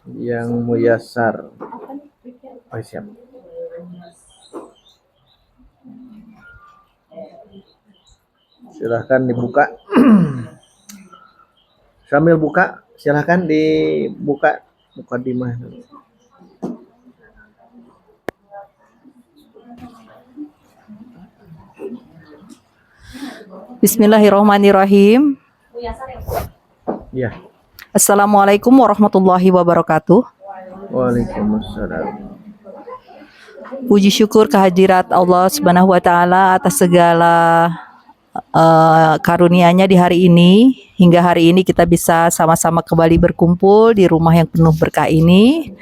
Yang muyasar. Oh, siap. Silahkan dibuka. Sambil buka, silahkan dibuka mukadimah. Bismillahirrahmanirrahim. Ya. Assalamualaikum warahmatullahi wabarakatuh. Waalaikumsalam. Puji syukur kehadirat Allah Subhanahu wa taala atas segala karunia-Nya di hari ini. Hingga hari ini kita bisa sama-sama kembali berkumpul di rumah yang penuh berkah ini.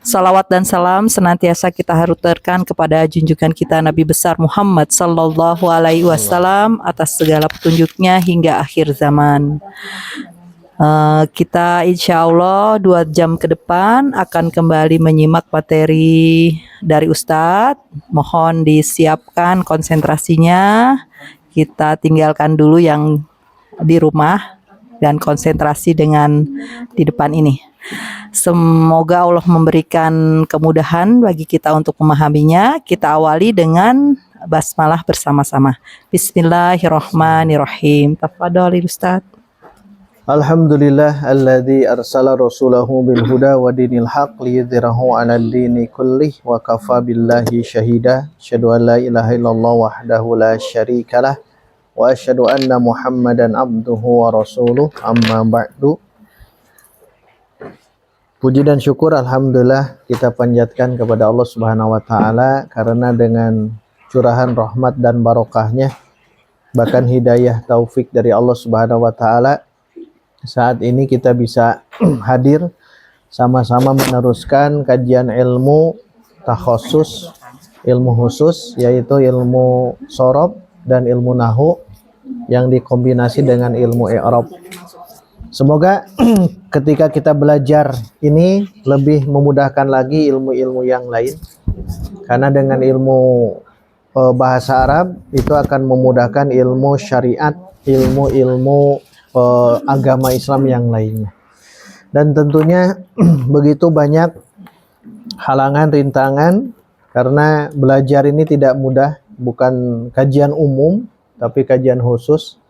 Salawat dan salam senantiasa kita haturkan kepada junjungan kita Nabi besar Muhammad sallallahu alaihi wasallam atas segala petunjuknya hingga akhir zaman. Kita insya Allah 2 jam ke depan akan kembali menyimak materi dari Ustadz. Mohon disiapkan konsentrasinya. Kita tinggalkan dulu yang di rumah dan konsentrasi dengan di depan ini. Semoga Allah memberikan kemudahan bagi kita untuk memahaminya. Kita awali dengan basmalah bersama-sama. Bismillahirrahmanirrahim. Tafadhol Ustadz. Alhamdulillah alladzi arsala rasulahu bil huda wa dinil haq liyudhhirahu 'alal dini kullih wa kafa billahi syahida. Asyhadu an la ilaha illallah wahdahu la syarikalah wa asyhadu anna Muhammadan abduhu wa rasuluh. Amma ba'du. Puji dan syukur alhamdulillah kita panjatkan kepada Allah Subhanahu wa taala karena dengan curahan rahmat dan barokahnya bahkan hidayah taufik dari Allah Subhanahu wa taala saat ini kita bisa hadir sama-sama meneruskan kajian ilmu takhusus, ilmu khusus yaitu ilmu sorob dan ilmu nahu yang dikombinasi dengan ilmu i'rab. Semoga ketika kita belajar ini lebih memudahkan lagi ilmu-ilmu yang lain karena dengan ilmu bahasa Arab itu akan memudahkan ilmu syariat, ilmu-ilmu agama Islam yang lainnya. Dan tentunya begitu banyak halangan, rintangan karena belajar ini tidak mudah, bukan kajian umum tapi kajian khusus.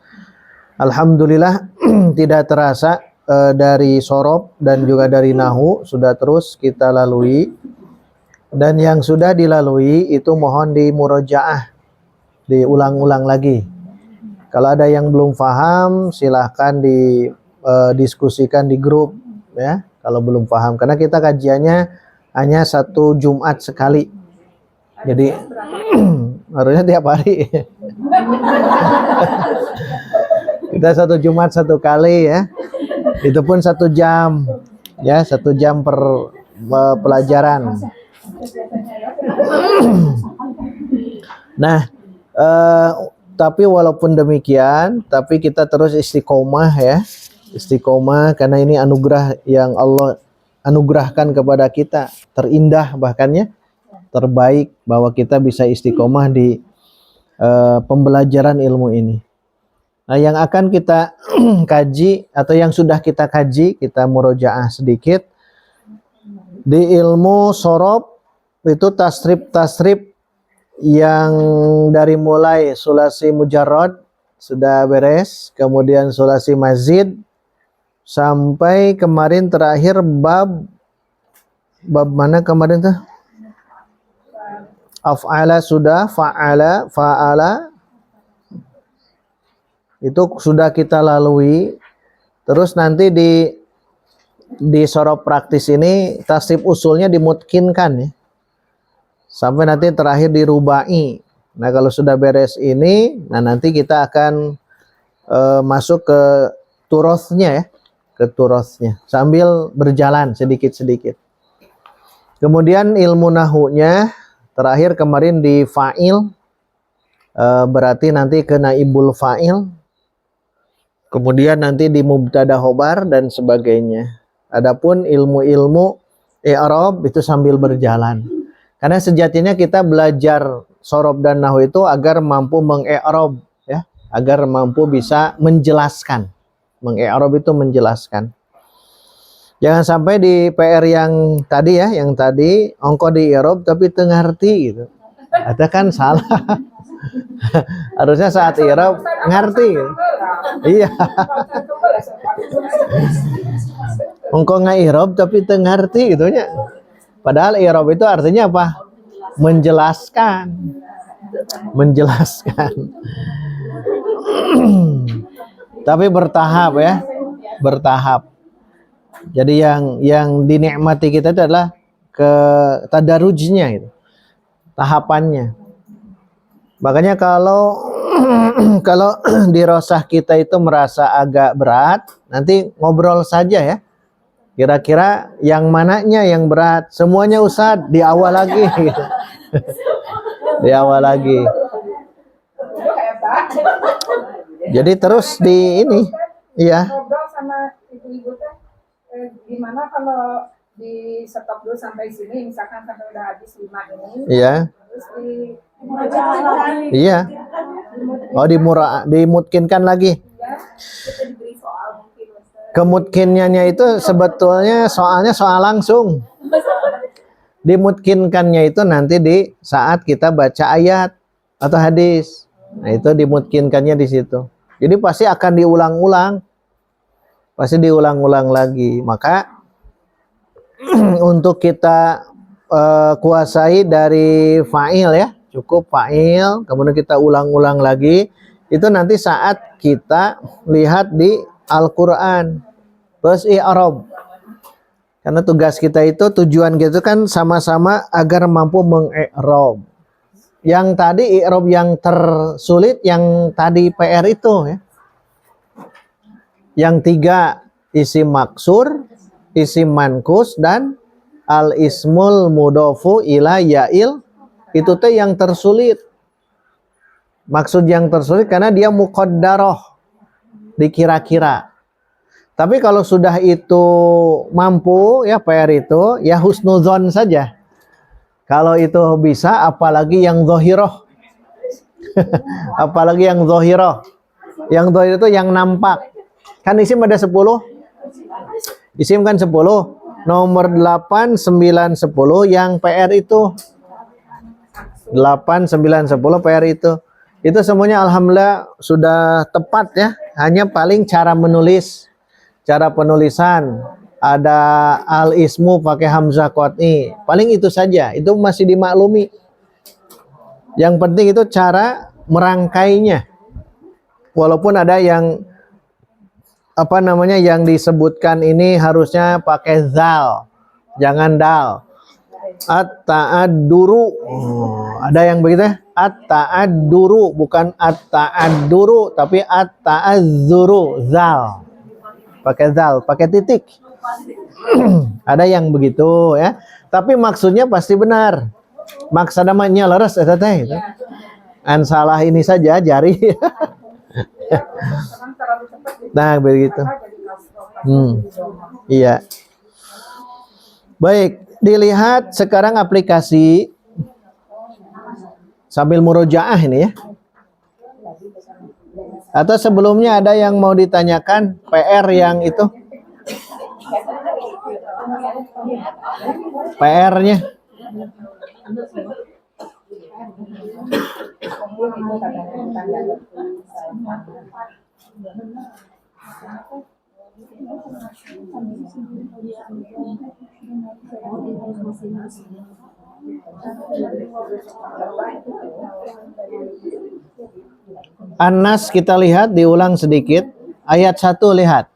Alhamdulillah tidak terasa dari sorob dan juga dari nahu sudah terus kita lalui, dan yang sudah dilalui itu mohon dimurojaah, diulang-ulang lagi. Kalau ada yang belum paham, silahkan didiskusikan di grup ya. Kalau belum paham, karena kita kajiannya hanya 1 Jumat sekali, jadi harusnya tiap hari. Kita 1 Jumat 1 kali ya. Itu pun 1 jam ya, 1 jam per pelajaran. Nah, tapi walaupun demikian, tapi kita terus istiqomah ya. Istiqomah karena ini anugerah yang Allah anugerahkan kepada kita, terindah bahkannya terbaik bahwa kita bisa istiqomah di pembelajaran ilmu ini. Nah, yang akan kita kaji atau yang sudah kita kaji, kita murojaah sedikit. Di ilmu sorob itu tasrif yang dari mulai sulasi mujarrad sudah beres, kemudian sulasi mazid sampai kemarin terakhir bab mana kemarin tuh? Af'ala sudah, fa'ala itu sudah kita lalui. Terus nanti di sorob praktis ini tasrif usulnya dimutkinkan ya. Sampai nanti terakhir di rubai. Nah, kalau sudah beres ini, nah nanti kita akan masuk ke turosnya ya, ke turosnya sambil berjalan sedikit-sedikit. Kemudian ilmu nahunya terakhir kemarin di fa'il, berarti nanti ke naibul fa'il. Kemudian nanti di mubtada khobar dan sebagainya. Adapun ilmu-ilmu i'rab itu sambil berjalan. Karena sejatinya kita belajar sorob dan nahu itu agar mampu meng-i'rab ya, agar mampu bisa menjelaskan. Meng-i'rab itu menjelaskan. Jangan sampai di PR yang tadi ya, yang tadi ongko di i'rab tapi teu ngarti gitu. Itu kan salah. Harusnya saat i'rab ngarti gitu. Iya. Ongko ngairob tapi teu ngarti gitu nya. Padahal i'rab itu artinya apa? Menjelaskan. Menjelaskan. Tapi bertahap ya. Bertahap. Jadi yang dinikmati kita itu adalah ke tadarujnya itu. Tahapannya. Makanya kalau kalau dirosah kita itu merasa agak berat, nanti ngobrol saja ya. Kira-kira yang mananya yang berat? Semuanya Ustadz, di awal lagi gitu. Di awal lagi. Jadi terus di ini, iya. Ngobrol sama ibu-ibu teh, gimana kalau di stop dulu sampai sini, misalkan sampai udah habis 5 ini, Iya. terus di Iya. Oh, dimutkinkan lagi. Kemutkinannya itu sebetulnya soalnya soal langsung. Dimutkinkannya itu nanti di saat kita baca ayat atau hadis. Nah, itu dimutkinkannya di situ. Jadi pasti akan diulang-ulang. Pasti diulang-ulang lagi. Maka untuk kita kuasai dari fa'il ya, cukup fa'il, kemudian kita ulang-ulang lagi. Itu nanti saat kita lihat di Al-Quran plus i'rab. Karena tugas kita itu, tujuan kita kan sama-sama agar mampu mengi'rab. Yang tadi i'rab yang tersulit, yang tadi PR itu ya. Yang 3 isim maksur, isim mankus, dan al-ismul mudofu ila ya'il. Itu teh yang tersulit. Maksud yang tersulit karena dia muqaddarah, dikira-kira. Tapi kalau sudah itu mampu ya PR itu, ya husnuzon saja. Kalau itu bisa, apalagi yang zohiroh. Apalagi yang zohiroh. Yang zohiroh itu yang nampak. Kan isim ada 10. Isim kan 10. Nomor 8, 9, 10 yang PR itu. 8, 9, 10 PR itu. Itu semuanya alhamdulillah sudah tepat ya. Hanya paling cara menulis, cara penulisan, ada al-ismu pakai hamzah qat'i. Paling itu saja. Itu masih dimaklumi. Yang penting itu cara merangkainya. Walaupun ada yang yang disebutkan ini harusnya pakai zal, jangan dal. At-ta'adduru. Ada yang begitu ya? At-ta'adduru, bukan at-ta'adduru, tapi at-ta'azzuru, zal. Pakai zal, pakai titik. Ada yang begitu ya. Tapi maksudnya pasti benar. Maksud namanya leres eta teh. An salah ini saja jari. Nah, begitu. Iya. Baik, dilihat sekarang aplikasi sambil murojaah ini ya. Atau sebelumnya ada yang mau ditanyakan PR yang itu? PR-nya. An-Nas kita lihat, diulang sedikit. Ayat 1 lihat.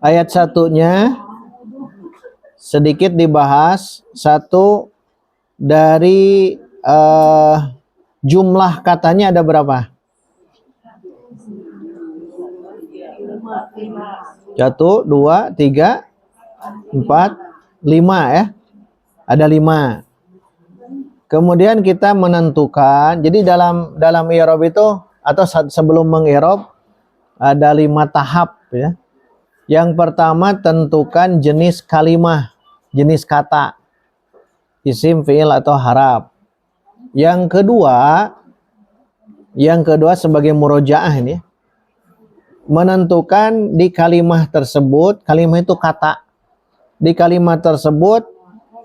Ayat 1-nya sedikit dibahas. 1 dari jumlah katanya ada berapa? 1, 2, 3, 4, 5 ya. Ada 5. Kemudian kita menentukan. Jadi dalam i'rab itu atau sebelum mengi'rab ada 5 tahap ya. Yang pertama tentukan jenis kalimah, jenis kata. Isim, fi'il atau haraf. Yang kedua Yang kedua sebagai murojaah ini, menentukan di kalimat tersebut, kalimat itu kata. Di kalimat tersebut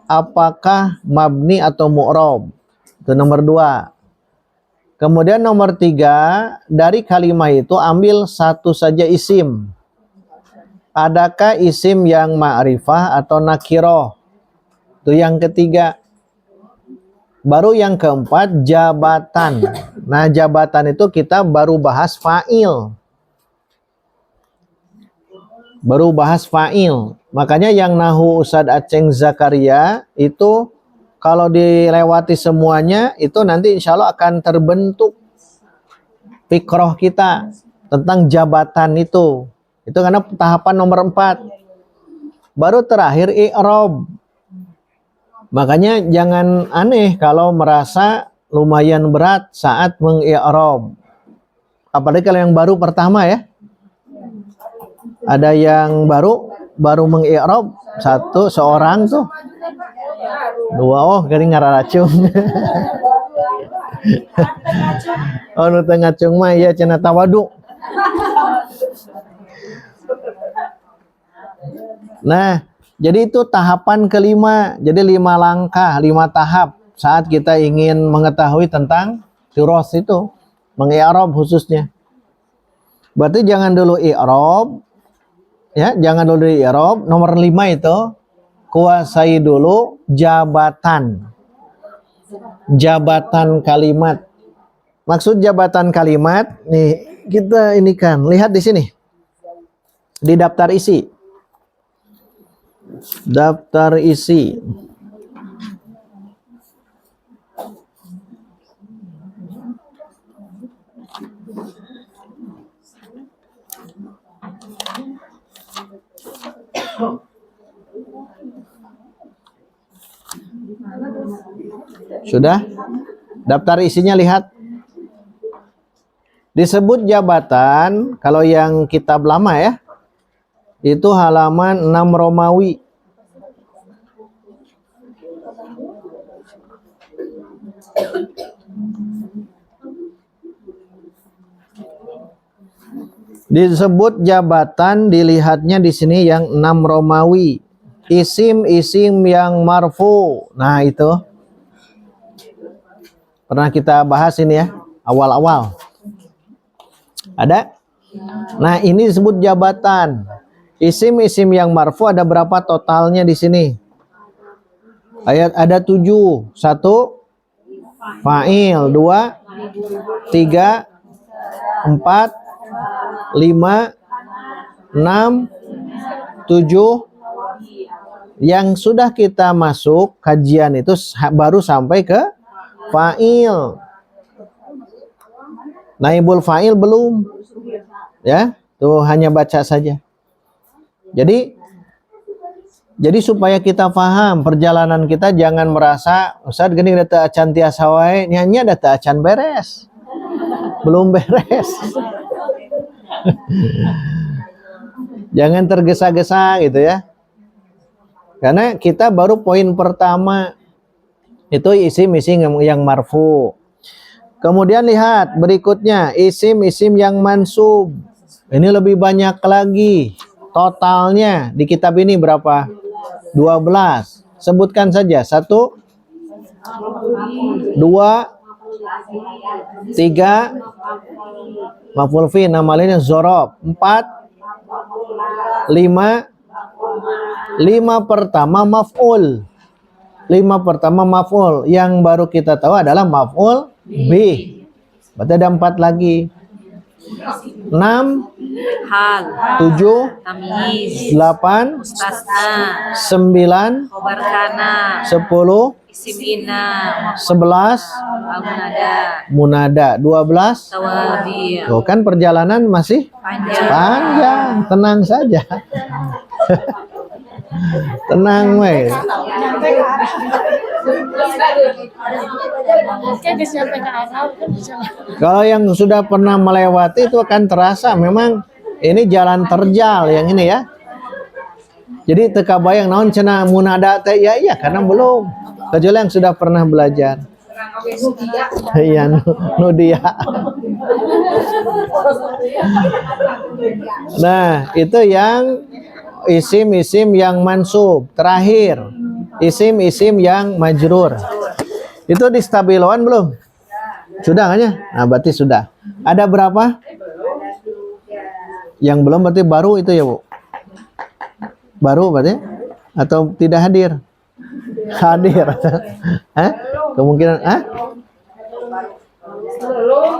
apakah mabni atau mu'rob. Itu nomor 2. Kemudian nomor 3, dari kalimat itu ambil satu saja isim. Adakah isim yang ma'rifah atau nakiroh? Itu yang ketiga. Baru yang keempat, jabatan. Nah, jabatan itu kita baru bahas fa'il. Baru bahas fa'il. Makanya yang nahu Ustadz Aceng Zakaria itu kalau dilewati semuanya itu nanti insya Allah akan terbentuk fikroh kita tentang jabatan itu. Itu karena tahapan nomor 4. Baru terakhir i'rob. Makanya jangan aneh kalau merasa lumayan berat saat meng-i'rob. Apalagi kalau yang baru pertama ya. Ada yang baru meng-i'rob seorang tuh. 2 gini ngararacung. Oh nu teu ngacung mah ieu cenah tawadu. Nah, jadi itu tahapan kelima. Jadi 5 langkah, 5 tahap saat kita ingin mengetahui tentang tiros itu, meng-i'rob khususnya. Berarti jangan dulu i'rob, ya, jangan dulu i'rob. Nomor 5 itu kuasai dulu jabatan. Jabatan kalimat. Maksud jabatan kalimat, nih kita ini kan, lihat di sini. Di daftar isi. Daftar isi. Sudah? Daftar isinya lihat. Disebut jabatan, kalau yang kitab lama ya, itu halaman 6 Romawi. Disebut jabatan, dilihatnya di sini yang 6 Romawi. Isim-isim yang marfu. Nah, itu pernah kita bahas ini ya, awal-awal. Ada? Nah, ini disebut jabatan. Isim-isim yang marfu ada berapa totalnya di sini? Ada 7. 1 fa'il, 2 3 4 5 6 7. Yang sudah kita masuk kajian itu baru sampai ke fa'il. Naibul fa'il belum. Ya, tuh hanya baca saja. Jadi supaya kita paham perjalanan kita, jangan merasa Ustaz gini udah teu acan tiasa wae, nyanyi ada teu acan beres. Belum beres. Jangan tergesa-gesa gitu ya. Karena kita baru poin pertama. Itu isim-isim yang marfu. Kemudian lihat berikutnya, isim-isim yang mansub. Ini lebih banyak lagi. Totalnya di kitab ini berapa? 12. Sebutkan saja. 1 2 3 maf'ul fi, nama lainnya zorob. 4 5 pertama maf'ul. 5 pertama maf'ul. Yang baru kita tahu adalah maf'ul bi. Berarti ada 4 lagi. 6 hal, 7 tamyiz, 8 mustasna, 9 khobar kana, 10 isim inna, 11 al-munada, munada, 12 tawabi, tuh kan perjalanan masih panjang. Tenang saja. Tenang weh. Kalau yang sudah pernah melewati itu akan terasa memang ini jalan terjal yang ini ya. Jadi teka bayang naon cenah munada teh ya iya karena belum. Kecuali yang sudah pernah belajar. Iya nu dia. Nah, itu yang isim-isim yang mansub. Terakhir, isim-isim yang majrur. Itu distabiloan belum? Sudah kan ya? Nah, berarti sudah. Ada berapa? Yang belum berarti baru itu ya, Bu? Baru berarti? Atau tidak hadir? Hadir. Hah? Kemungkinan,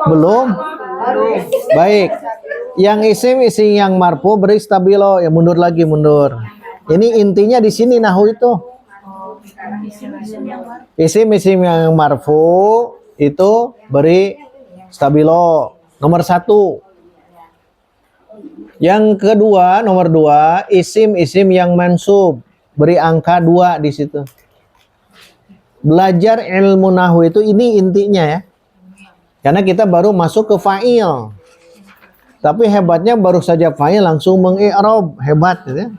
belum. Baik. Yang isim yang marfu beri stabilo, ya mundur lagi, mundur. Ini intinya di sini nahu itu. Isim yang marfu itu beri stabilo. Nomor 1. Yang kedua, nomor 2, isim yang mansub beri angka 2 di situ. Belajar ilmu nahwu itu ini intinya ya. Karena kita baru masuk ke fa'il. Tapi hebatnya baru saja fa'il langsung mengi'rab, hebat gitu ya.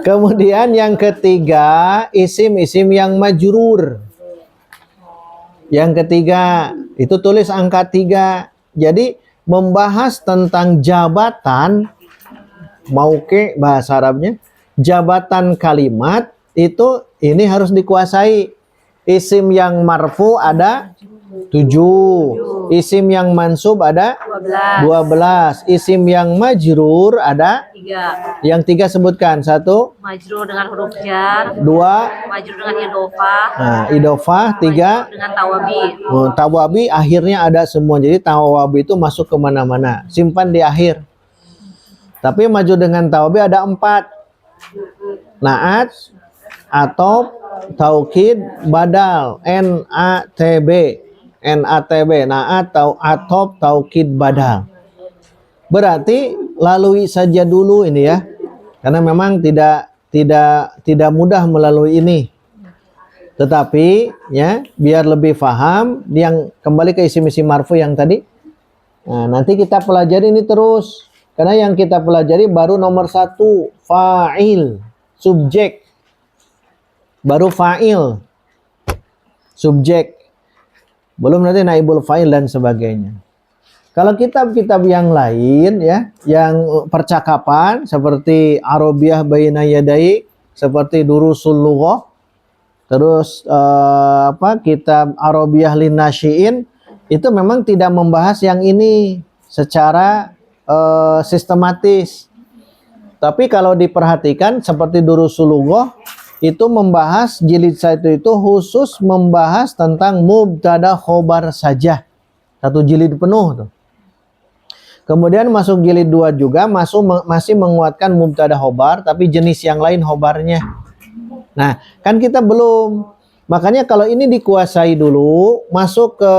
Kemudian yang ketiga, isim yang majrur. Yang ketiga, itu tulis angka 3. Jadi membahas tentang jabatan, mauke bahasa Arabnya, jabatan kalimat itu ini harus dikuasai. Isim yang marfu ada 7, isim yang mansub ada 12, isim yang majrur ada 3. yang 3 sebutkan. 1, Majrur dengan huruf jar. 2, Majrur dengan idofah. nah, idofah. 3, Dengan tawabi. tawabi. Akhirnya ada semua. Jadi tawabi itu masuk kemana-mana, simpan di akhir. Tapi maju dengan tawabi ada 4. Naat, atop, taukid, badal, NATB, naat, atop, taukid, badal. Berarti lalui saja dulu ini ya, karena memang tidak mudah melalui ini. Tetapi ya biar lebih paham, yang kembali ke isim-isim marfu yang tadi. Nah, nanti kita pelajari ini terus, karena yang kita pelajari baru nomor 1, fa'il, subjek. Baru fa'il, subjek, belum nanti naibul fa'il dan sebagainya. Kalau kitab-kitab yang lain ya, yang percakapan seperti Arabiyah Baina Yadai, seperti Durusul Lughah, terus kitab Arabiyah Linnasyiin, itu memang tidak membahas yang ini secara sistematis. Tapi kalau diperhatikan seperti Durusul Lughah, itu membahas jilid 1 itu khusus membahas tentang mubtada khobar saja. 1 jilid penuh tuh. Kemudian masuk jilid 2 juga masih menguatkan mubtada khobar, tapi jenis yang lain khobarnya. Nah, kan kita belum. Makanya kalau ini dikuasai dulu, masuk ke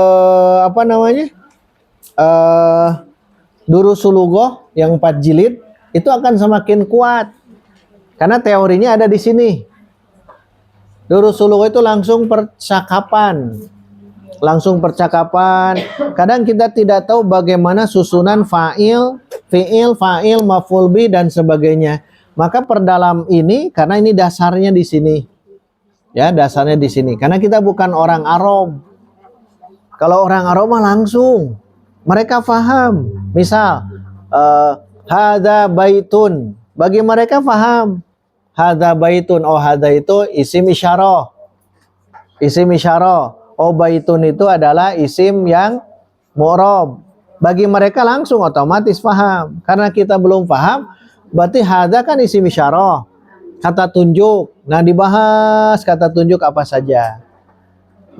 Durusul Lughah yang 4 jilid, itu akan semakin kuat. Karena teorinya ada di sini. Durusul Lughah itu langsung percakapan. Kadang kita tidak tahu bagaimana susunan fa'il, fi'il, fa'il, maf'ul bi dan sebagainya. Maka perdalam ini karena ini dasarnya di sini. Ya, dasarnya di sini. Karena kita bukan orang Arab. Kalau orang Arab mah langsung mereka faham. Misal hadza baitun. Bagi mereka faham. Hadza baitun, oh hadza itu isim isyarah. Isim isyarah. Oh baitun itu adalah isim yang mu'rab. Bagi mereka langsung otomatis paham. Karena kita belum paham, berarti hadza kan isim isyarah. Kata tunjuk. Nah, dibahas kata tunjuk apa saja.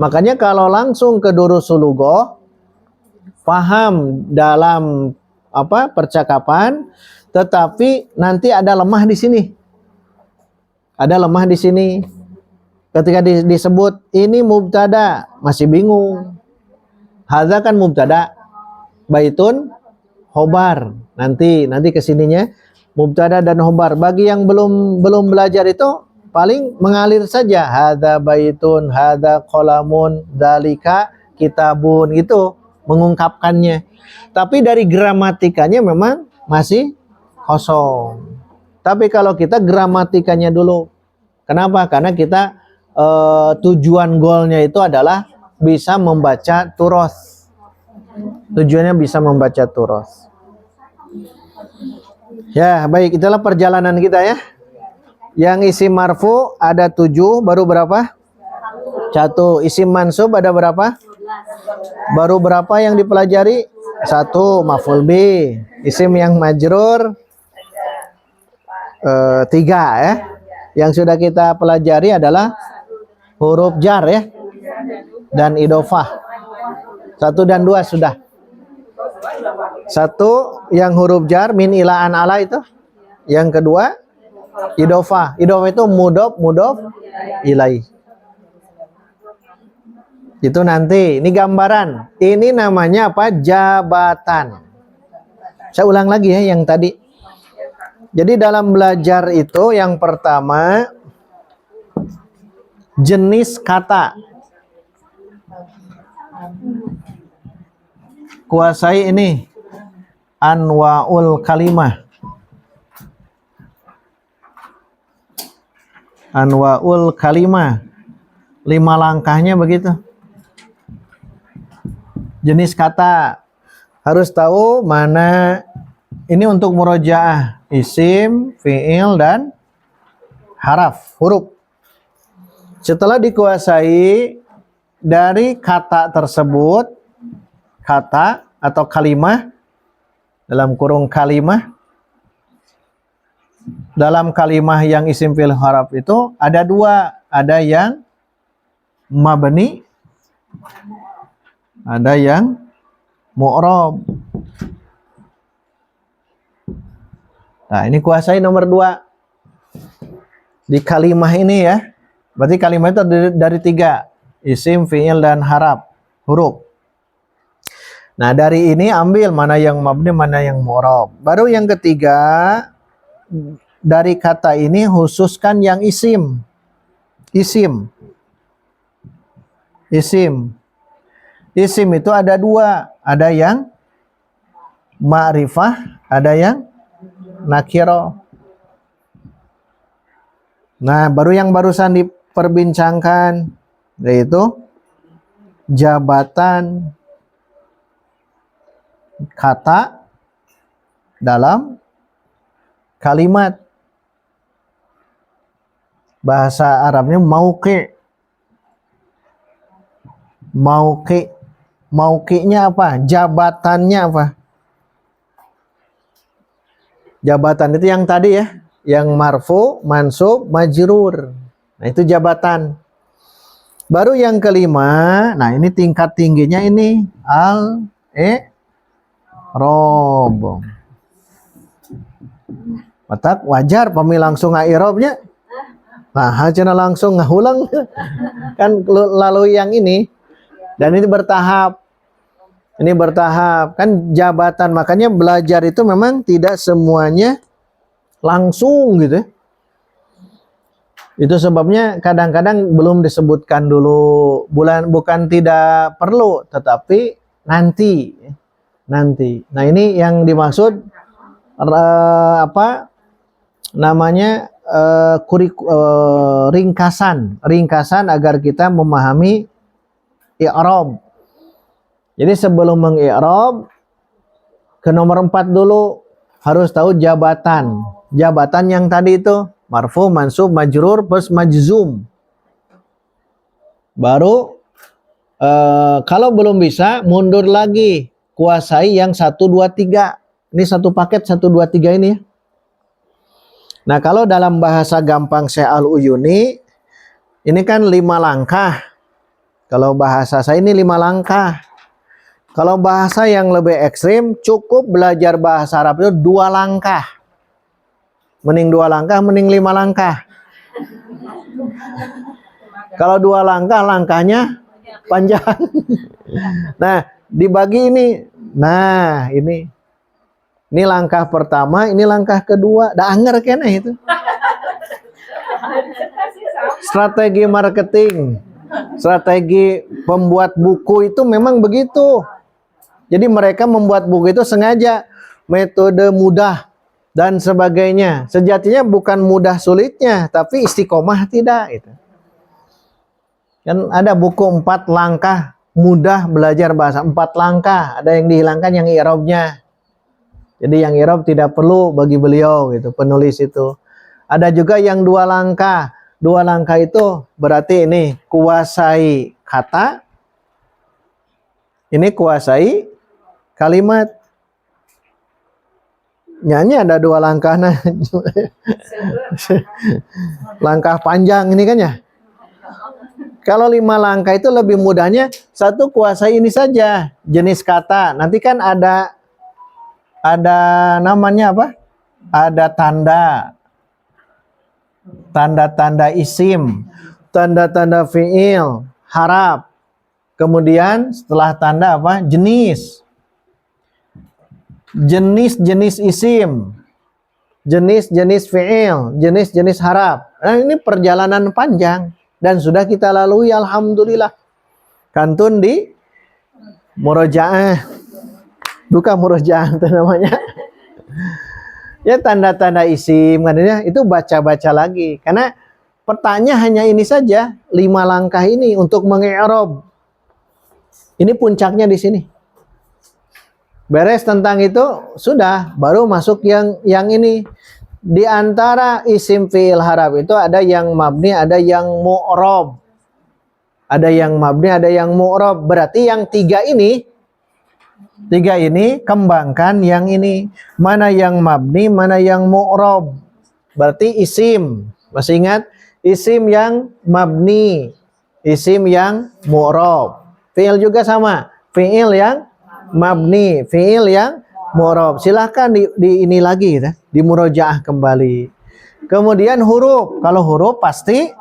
Makanya kalau langsung ke Durusul Lughah, paham dalam percakapan, tetapi nanti ada lemah di sini. Ada lemah di sini. Ketika disebut ini mubtada, masih bingung. Hadza kan mubtada. Baitun khobar. Nanti kesininya mubtada dan khobar. Bagi yang belum belajar itu paling mengalir saja. Hadza baitun, hadza qalamun, dzalika kitabun, itu mengungkapkannya. Tapi dari gramatikanya memang masih kosong. Tapi kalau kita gramatikanya dulu. Kenapa? Karena kita tujuan goalnya itu adalah bisa membaca turos. Tujuannya bisa membaca turos. Ya, baik, itulah perjalanan kita ya. Yang isim marfu ada 7, baru berapa? 1. Isim mansub ada berapa? Baru berapa yang dipelajari? 1, maf'ul bi. Isim yang majrur 3 ya. Yang sudah kita pelajari adalah huruf jar ya. Dan idofah. 1 dan 2 sudah. 1 yang huruf jar min ila an ala itu. Yang kedua idofah. Idofah itu mudof ilaih. Itu nanti. Ini gambaran. Ini namanya apa? Jabatan. Saya ulang lagi ya yang tadi. Jadi dalam belajar itu yang pertama jenis kata. Kuasai ini anwaul kalimah. Anwaul kalimah. 5 langkahnya begitu. Jenis kata. Harus tahu mana ini untuk murojaah. Isim, fi'il, dan haraf, huruf. Setelah dikuasai dari kata tersebut, kata atau kalimah, dalam kurung kalimah, dalam kalimah yang isim fi'il haraf itu ada 2, ada yang mabni, ada yang mu'rab. Nah, ini kuasai nomor 2 di kalimah ini ya. Berarti kalimah itu dari 3, isim, fi'il, dan haraf, huruf. Nah, dari ini ambil mana yang mabni, mana yang mu'rab. Baru yang ketiga, dari kata ini khususkan yang isim. Isim. Isim. Isim itu ada 2. Ada yang ma'rifah, ada yang nakiro. Nah, baru yang barusan diperbincangkan, yaitu jabatan kata dalam kalimat. Bahasa Arabnya mauqi. Mauqi. Mauqinya apa? Jabatannya apa? Jabatan itu yang tadi ya, yang marfu, mansub, majrur. Nah, itu jabatan. Baru yang kelima, nah ini tingkat tingginya ini al-i'rab. Matak wajar pami langsung nga'irobnya. Nah, hacana langsung ngahulang kan lalu yang ini. Dan ini bertahap. Ini bertahap, kan jabatan. Makanya belajar itu memang tidak semuanya langsung gitu. Itu sebabnya kadang-kadang belum disebutkan dulu. Bukan tidak perlu, tetapi nanti. Nah, ini yang dimaksud apa namanya ringkasan agar kita memahami i'rab. Jadi sebelum meng-i'rab ke nomor 4 dulu harus tahu jabatan. Jabatan yang tadi itu marfu, mansub, majrur plus majzum. Baru kalau belum bisa mundur lagi, kuasai yang 1 2 3. Ini satu paket 1 2 3 ini ya. Nah, kalau dalam bahasa gampang Syekh Al-Uyuni ini kan 5 langkah. Kalau bahasa saya ini 5 langkah. Kalau bahasa yang lebih ekstrim, cukup belajar bahasa Arab itu 2 langkah. Mending 2 langkah, mending 5 langkah. Kalau 2 langkah, langkahnya panjang. Nah, dibagi ini. Nah, ini langkah pertama, ini langkah kedua. Da anger kena itu. Strategi marketing, strategi pembuat buku itu memang begitu. Jadi mereka membuat buku itu sengaja metode mudah dan sebagainya. Sejatinya bukan mudah sulitnya, tapi istiqomah tidak. Gitu. Kan ada buku 4 langkah mudah belajar bahasa. 4 langkah, ada yang dihilangkan yang i'rabnya. Jadi yang i'rab tidak perlu bagi beliau gitu, penulis itu. Ada juga yang 2 langkah. 2 langkah itu berarti ini kuasai kata, ini kuasai kalimat. Nyanyi ada 2 langkah nah. Langkah panjang ini kan ya. Kalau 5 langkah itu lebih mudahnya, 1 kuasai ini saja, jenis kata. Nanti kan ada namanya apa? Ada tanda-tanda isim, tanda-tanda fiil, harap. Kemudian setelah tanda apa? Jenis isim, jenis fiil, jenis harap. Nah, ini perjalanan panjang dan sudah kita lalui alhamdulillah. Kantun di murojaah. Bukan murojaah itu namanya. Ya tanda-tanda isim katanya itu baca-baca lagi. Karena petanya hanya ini saja, 5 langkah ini untuk mengi'rab. Ini puncaknya di sini. Beres tentang itu sudah, baru masuk yang ini. Di antara isim fiil harap itu ada yang mabni, ada yang mu'rab. Ada yang mabni, ada yang mu'rab. Berarti yang 3 ini kembangkan yang ini. Mana yang mabni, mana yang mu'rab. Berarti isim. Masih ingat? Isim yang mabni, isim yang mu'rab. Fiil juga sama. Fiil yang mabni, fiil yang mu'rab. Silahkan di ini lagi ya, di murojaah kembali. Kemudian huruf. Kalau huruf pasti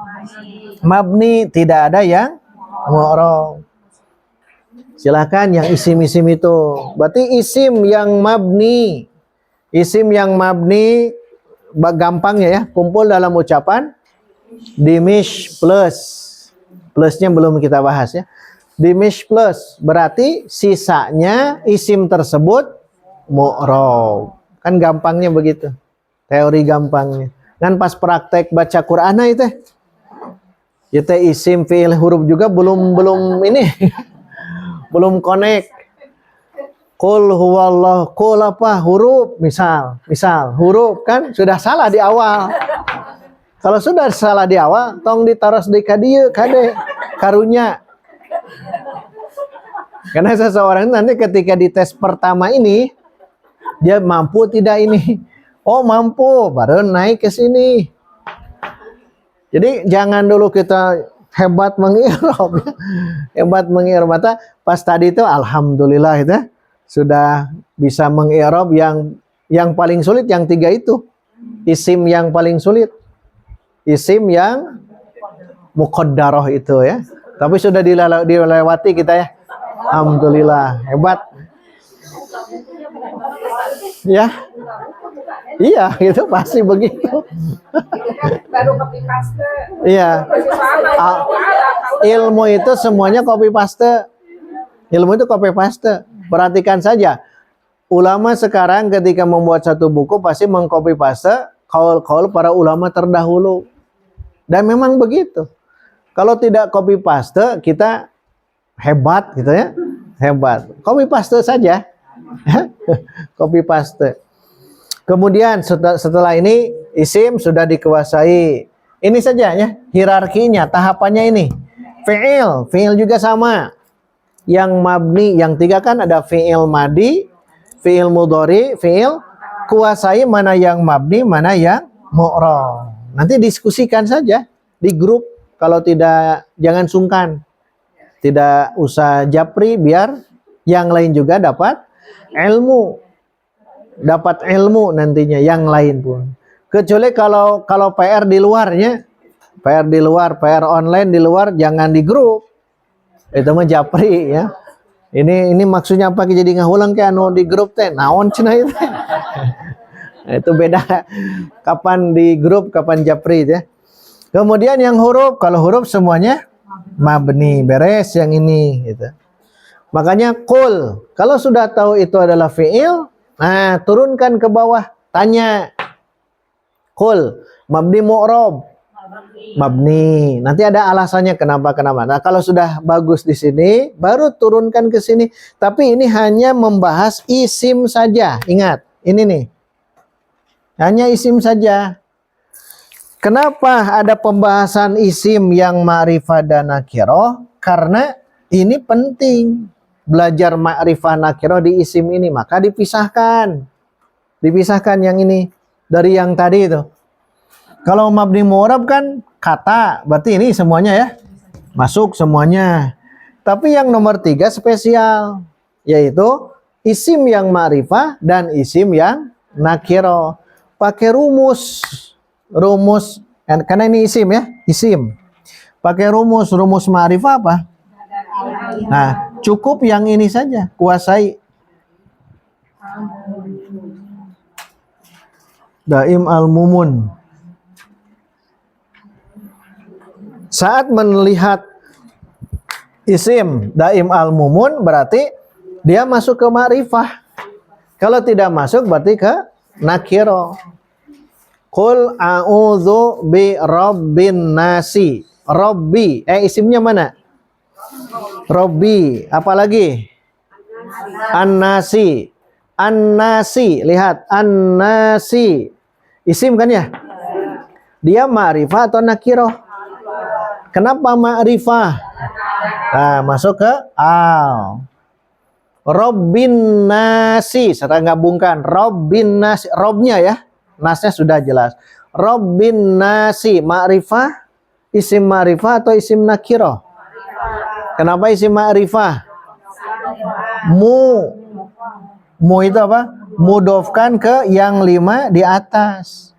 mabni, tidak ada yang mu'rab. Silahkan yang isim-isim itu. Berarti isim yang mabni. Isim yang mabni gampangnya ya, kumpul dalam ucapan dimish plus. Plusnya belum kita bahas ya. Dimish plus berarti sisanya isim tersebut mu'rab. Kan gampangnya begitu. Teori gampangnya. Kan pas praktek baca Quran itu ya isim fiil huruf juga belum ini. Belum connect. Qul huwallah, qul apa? Huruf, misal huruf kan sudah salah di awal. Kalau sudah salah di awal, tong ditaros di kadieu kade karunya. Karena seseorang nanti ketika di tes pertama ini dia mampu tidak ini? Oh, mampu, baru naik ke sini. Jadi jangan dulu kita hebat mengi'rab. Hebat mengi'rab. Mata pas tadi itu alhamdulillah itu sudah bisa mengi'rab yang paling sulit yang 3 itu. Isim yang paling sulit. Isim yang muqaddarah itu ya. Tapi sudah dilewati kita ya. Alhamdulillah, hebat. Ya. Iya, itu pasti begitu. Baru copy paste. Iya. Ilmu itu semuanya copy paste. Ilmu itu copy paste. Perhatikan saja. Ulama sekarang ketika membuat satu buku pasti mengcopy paste kaul-kaul para ulama terdahulu. Dan memang begitu. Kalau tidak copy paste, kita hebat gitu ya. Hebat. Copy paste saja. Copy paste. Kemudian setelah ini isim sudah dikuasai. Ini saja ya hierarkinya, tahapannya ini. Fiil juga sama. Yang mabni, yang 3 kan ada fiil madi, fiil mudhari, fiil kuasai mana yang mabni, mana yang mu'rab. Nanti diskusikan saja di grup. Kalau tidak jangan sungkan. Tidak usah japri biar yang lain juga dapat ilmu. Dapat ilmu nantinya yang lain pun. Kecuali kalau PR di luarnya, PR di luar, PR online di luar jangan di grup. Itu mah japri ya. Ini maksudnya apa jadi ngahulang ke anu di grup teh? Naon cenah itu. Itu beda. Kapan di grup, kapan japri ya. Kemudian yang huruf, kalau huruf semuanya mabni, beres yang ini gitu. Makanya qul, kalau sudah tahu itu adalah fiil, nah turunkan ke bawah, tanya. Qul, mabni mu'rab. Mabni. Nanti ada alasannya kenapa. Nah, kalau sudah bagus di sini, baru turunkan ke sini. Tapi ini hanya membahas isim saja. Ingat, ini nih. Hanya isim saja. Kenapa ada pembahasan isim yang ma'rifah dan nakirah? Karena ini penting. Belajar ma'rifah nakirah di isim ini. Maka dipisahkan. Dipisahkan yang ini dari yang tadi itu. Kalau mabni mu'rab kan kata, berarti ini semuanya ya. Masuk semuanya. Tapi yang nomor 3 spesial. Yaitu isim yang ma'rifah dan isim yang nakirah. Pakai rumus. Rumus, karena ini isim ya. Isim. Pakai rumus. Rumus ma'rifah apa? Nah, cukup yang ini saja. Kuasai. Daim al-mumun. Saat melihat isim daim al-mumun berarti dia masuk ke ma'rifah. Kalau tidak masuk berarti ke nakiro. Qul a'udzu bi rabbin nasi. Rabbi, isimnya mana? Rabbi, apalagi? An-nasi. An-nasi, lihat an-nasi. Isim kan ya? Dia ma'rifah atau nakiro? Kenapa ma'rifah? Nah, masuk ke al. Rabbin nasi, serta gabungkan Rabbin nasi, robnya ya. Nasnya sudah jelas. Rabbin nasi, ma'rifah, isim ma'rifah atau isim nakiro? Kenapa isim ma'rifah? Mu itu apa? Mudofkan ke yang 5 di atas.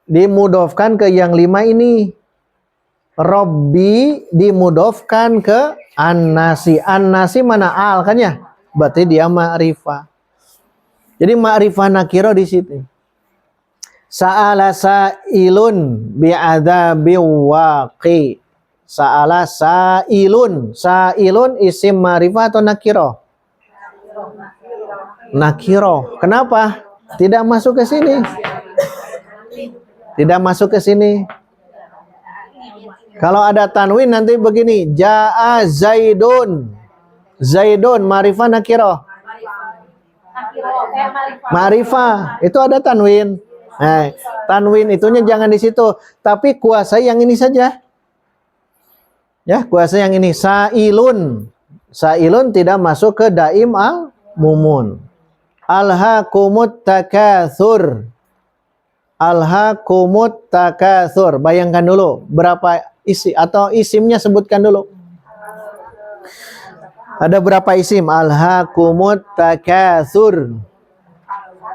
Dimudofkan ke yang 5 ini. Robbi dimudofkan ke an-nasi. An-nasi mana al kan ya? Berarti dia ma'rifah. Jadi ma'rifah nakiro di situ. Sa'ala sa'ilun bi'adzabi waqi. Sa'ala sa'ilun. Sa'ilun isim ma'rifah atau nakiro? Nakiro. Kenapa? Tidak masuk ke sini. Tidak masuk ke sini. Kalau ada tanwin nanti begini, Ja'a Zaidun. Zaidun, ma'rifah nakiro? Ma'rifah, itu ada tanwin. Nah, tanwin itunya jangan di situ, tapi kuasai yang ini saja. Ya, kuasai yang ini. Sa'ilun. Sa'ilun tidak masuk ke daim al-mumun. Alhaakumut takatsur. Alhaakumut takatsur. Bayangkan dulu berapa isi atau isimnya sebutkan dulu. Ada berapa isim? Alhaakumut takatsur.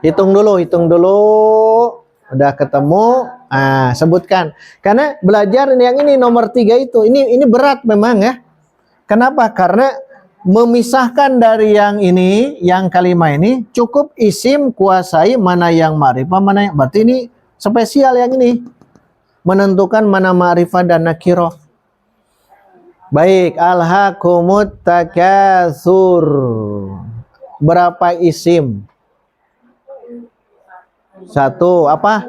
Hitung dulu. Udah ketemu. Sebutkan. Karena belajar yang ini nomor 3 itu. Ini berat memang ya. Kenapa? Karena memisahkan dari yang ini, yang kalimat ini, cukup isim kuasai mana yang ma'rifah, mana yang, berarti ini spesial yang ini. Menentukan mana ma'rifah dan nakiro. Baik, alhaakumut takatsur. Berapa isim? 1, apa?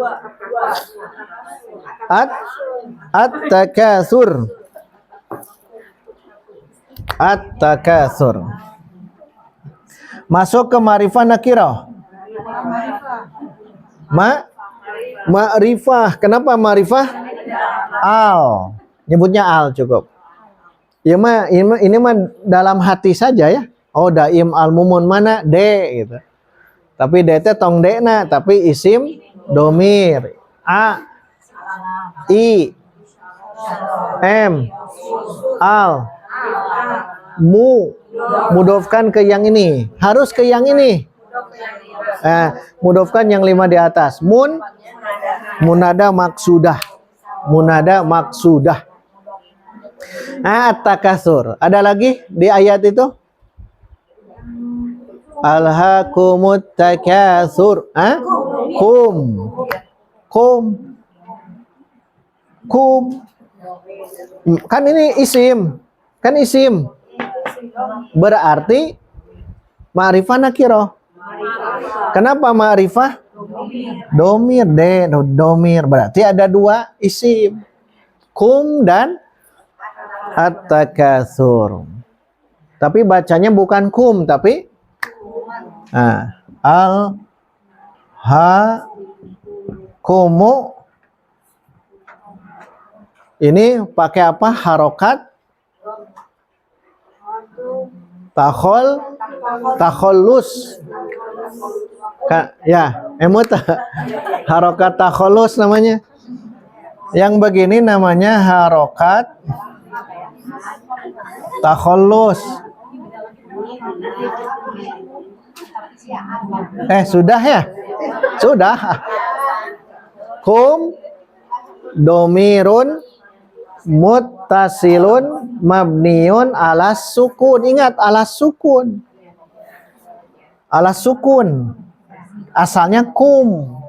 At-takatsur. At-takatsur. Masuk ke ma'rifah nakirah. Ma'rifah. Kenapa ma'rifah? Al. Nyebutnya al cukup. Ya ini mah dalam hati saja ya. Oh, daim al-mumun mana? D gitu. Tapi D teh tong D na, tapi isim domir. A, I, M, al, mu, mudofkan ke yang ini. Harus ke yang ini. Mudofkan yang 5 di atas. Munada maksudah. Munada maksudah. At-takatsur. Ada lagi di ayat itu? Alhaakumut takatsur. Kum. Kan ini isim. Kan isim. Berarti ma'rifah nakirah. Kenapa ma'rifah? Domir, domir. Berarti ada dua isim. Kum dan at-takatsur. Tapi bacanya bukan kum, tapi al ha kumu. Ini pakai apa? Harokat takhallus. Ya, emut harokat takhallus namanya. Yang begini namanya harokat takhallus. Sudah ya? Sudah. Kum domirun muttasilun mabniun alas sukun. Ingat, alas sukun. Alas sukun. Asalnya kum.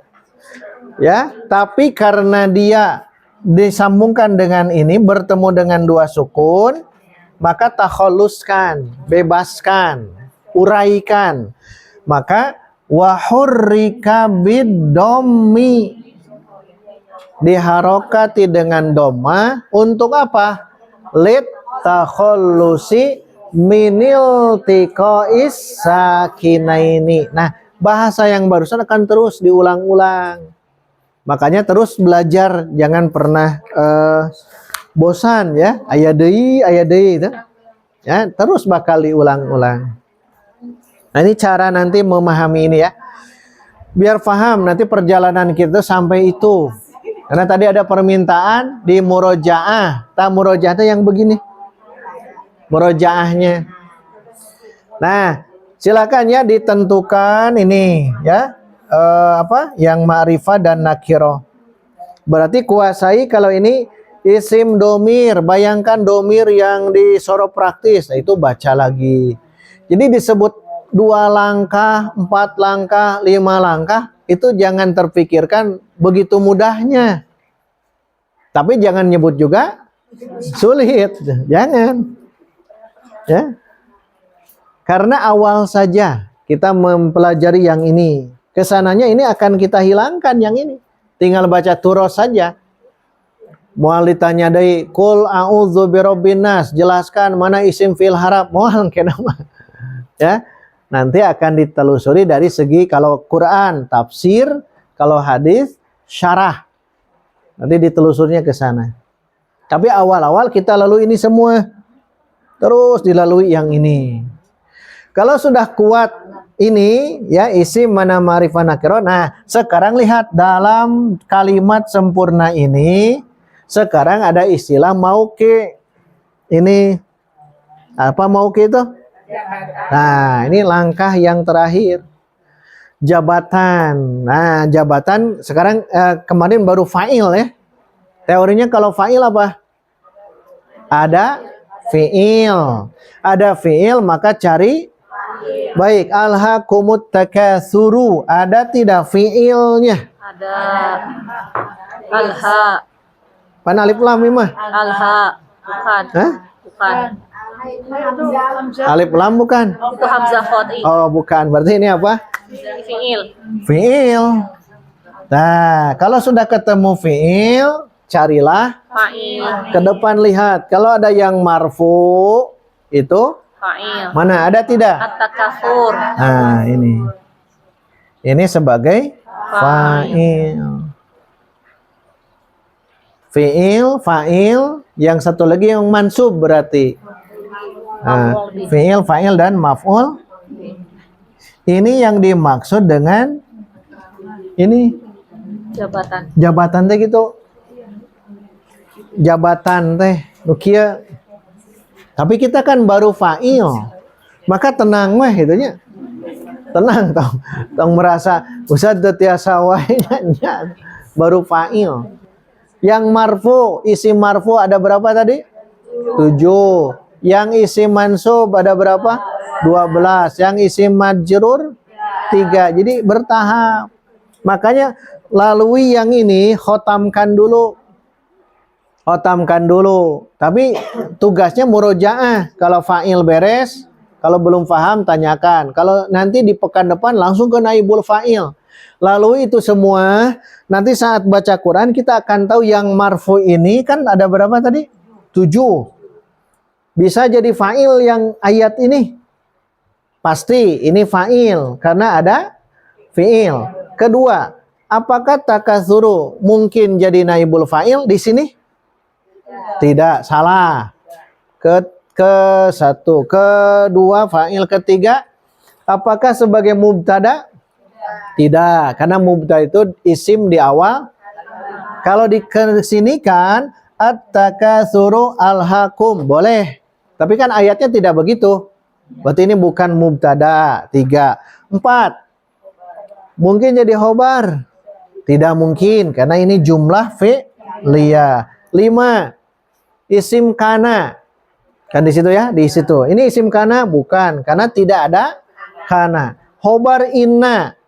Ya, tapi karena dia disambungkan dengan ini, bertemu dengan dua sukun, maka takhalluskan, bebaskan, uraikan. Maka wahurrika bid-dhammi, diharokati dengan doma. Untuk apa? Lit takhallusi minil tiqais sakinaini. Nah, bahasa yang barusan akan terus diulang-ulang. Makanya terus belajar, jangan pernah bosan ya. Aya deui itu. Ya, terus bakal diulang-ulang. Nah, ini cara nanti memahami ini ya. Biar paham nanti perjalanan kita sampai itu. Karena tadi ada permintaan di murojaah. Murojaah itu yang begini. Murojaahnya. Nah, silakan ya ditentukan ini ya. Yang ma'rifah dan nakiro. Berarti kuasai kalau ini isim domir. Bayangkan domir yang di sorof praktis. Nah, itu baca lagi. Jadi disebut 2 langkah, 4 langkah, 5 langkah. Itu jangan terpikirkan begitu mudahnya. Tapi jangan nyebut juga sulit. Jangan. Ya. Karena awal saja kita mempelajari yang ini. Kesananya ini akan kita hilangkan yang ini. Tinggal baca turos saja. Moal ditanya dari kul a'udzu birabbin nas, jelaskan mana isim fil harap. Moal kenapa? Ya. Nanti akan ditelusuri dari segi kalau Quran tafsir, kalau hadis syarah. Nanti ditelusurnya ke sana. Tapi awal-awal kita lalui ini semua. Terus dilalui yang ini. Kalau sudah kuat ini ya isim mana ma'rifah nakiro. Nah, sekarang lihat dalam kalimat sempurna ini, sekarang ada istilah mauqi. Ini apa mauqi itu? Nah, ini langkah yang terakhir. Jabatan. Nah, jabatan sekarang kemarin baru fa'il ya. Teorinya kalau fa'il apa? Ada fi'il. Ada fi'il maka cari. Baik, alhaqumut takatsuru. Ada tidak fi'ilnya? Ada alha. Pan alif lam mimah? Alha. Bukan. Hah? Bukan. Alif lam bukan? Itu hamzah qadhi. Oh, bukan. Berarti ini apa? Fi'il. Fi'il. Nah, kalau sudah ketemu fi'il, carilah Fa'il. ke depan lihat. Kalau ada yang marfu, itu Fa'il. mana? Ada tidak? At-takatsur. Nah, ini. Ini sebagai fa'il. Fi'il, fa'il. Yang satu lagi yang mansub berarti. Nah, fi'il, fa'il, dan maf'ul. Ini yang dimaksud dengan ini Jabatan. jabatan teh gitu. Jabatan teh nukia. Tapi kita kan baru fa'il. Maka tenang weh itunya. Tenang tong merasa usah tiasa wae nya baru fa'il. Yang marfu, isim marfu ada berapa tadi? 7. Yang isim mansub ada berapa? 12. Yang isim majrur 3. Jadi bertahap. Makanya lalui yang ini khotamkan dulu. Khotamkan dulu. Tapi tugasnya murojaah. Kalau fa'il beres, kalau belum paham tanyakan. Kalau nanti di pekan depan langsung ke naibul fa'il. Lalu itu semua nanti saat baca Quran kita akan tahu yang marfu ini kan ada berapa tadi? 7. Bisa jadi fa'il yang ayat ini. Pasti ini fa'il karena ada fi'il. Kedua, apakah takatsuru mungkin jadi naibul fa'il di sini? Tidak, salah. Ke satu, kedua fa'il, ketiga apakah sebagai mubtada? Tidak, karena mubtada itu isim di awal. Kalau disinikan at-takatsuru alhaqum boleh. Tapi kan ayatnya tidak begitu. Berarti ini bukan mubtada. 3. 4. Mungkin jadi khobar? Tidak mungkin karena ini jumlah fi'liyah. 5. Isim kana. Kan di situ ya, di situ. Ini isim kana bukan karena tidak ada kana. Khobar inna